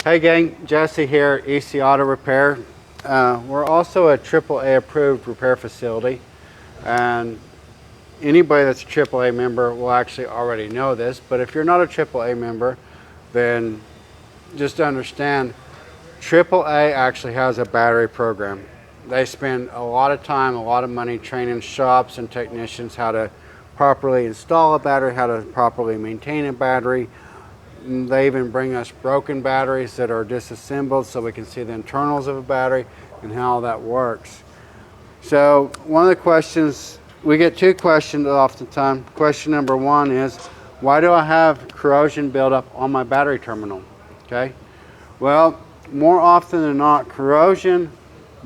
Hey gang, Jesse here, EC Auto Repair. We're also a AAA approved repair facility, and anybody that's a AAA member will actually already know this, but if you're not a AAA member, then just understand AAA actually has a battery program. They spend a lot of time, a lot of money training shops and technicians how to properly install a battery, how to properly maintain a battery. They even bring us broken batteries that are disassembled so we can see the internals of a battery and how that works. So one of the questions, we get two questions oftentimes. Question number one is, why do I have corrosion buildup on my battery terminal? Okay. Well, more often than not, corrosion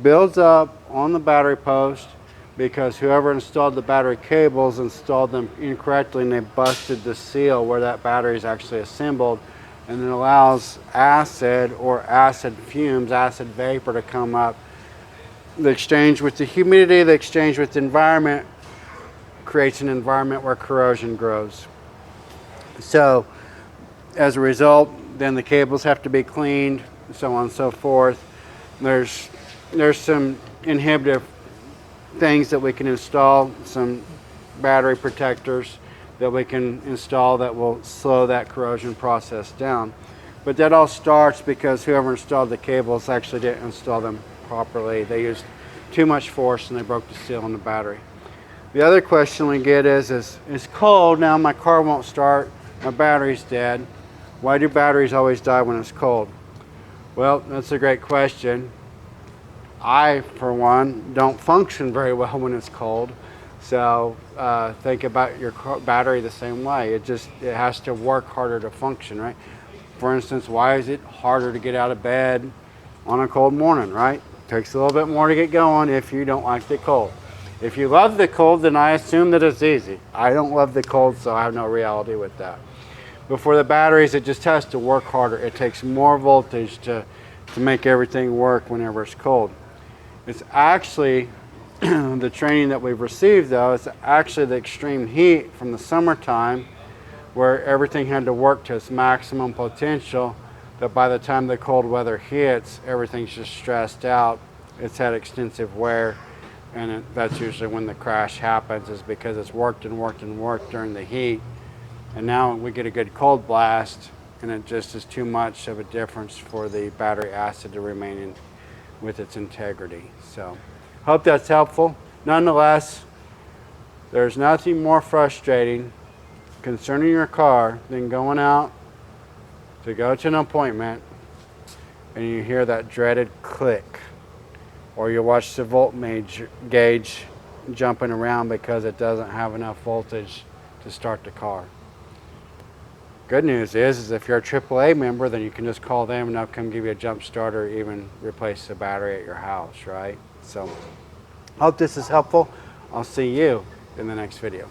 builds up on the battery post because whoever installed the battery cables installed them incorrectly and they busted the seal where that battery is actually assembled, and it allows acid or acid fumes, acid vapor to come up. The exchange with the humidity, the exchange with the environment creates an environment where corrosion grows. So as a result, then the cables have to be cleaned, so on and so forth. There's some inhibitive things that we can install, some battery protectors that we can install that will slow that corrosion process down. But that all starts because whoever installed the cables actually didn't install them properly. They used too much force and they broke the seal on the battery. The other question we get is it's cold now, my car won't start, my battery's dead. Why do batteries always die when it's cold? Well, that's a great question. I, for one, don't function very well when it's cold. So think about your battery the same way. It has to work harder to function, right? For instance, why is it harder to get out of bed on a cold morning, right? It takes a little bit more to get going if you don't like the cold. If you love the cold, then I assume that it's easy. I don't love the cold, so I have no reality with that. But for the batteries, it just has to work harder. It takes more voltage to make everything work whenever it's cold. It's actually, the training that we've received though, it's actually the extreme heat from the summertime where everything had to work to its maximum potential, that by the time the cold weather hits, everything's just stressed out. It's had extensive wear, and that's usually when the crash happens, is because it's worked and worked and worked during the heat. And now we get a good cold blast and it just is too much of a difference for the battery acid to remain in with its integrity. So hope that's helpful. Nonetheless, there's nothing more frustrating concerning your car than going out to go to an appointment and you hear that dreaded click, or you watch the voltage gauge jumping around because it doesn't have enough voltage to start the car. Good news is if you're a AAA member, then you can just call them and they'll come give you a jump start or even replace the battery at your house, right? So, hope this is helpful. I'll see you in the next video.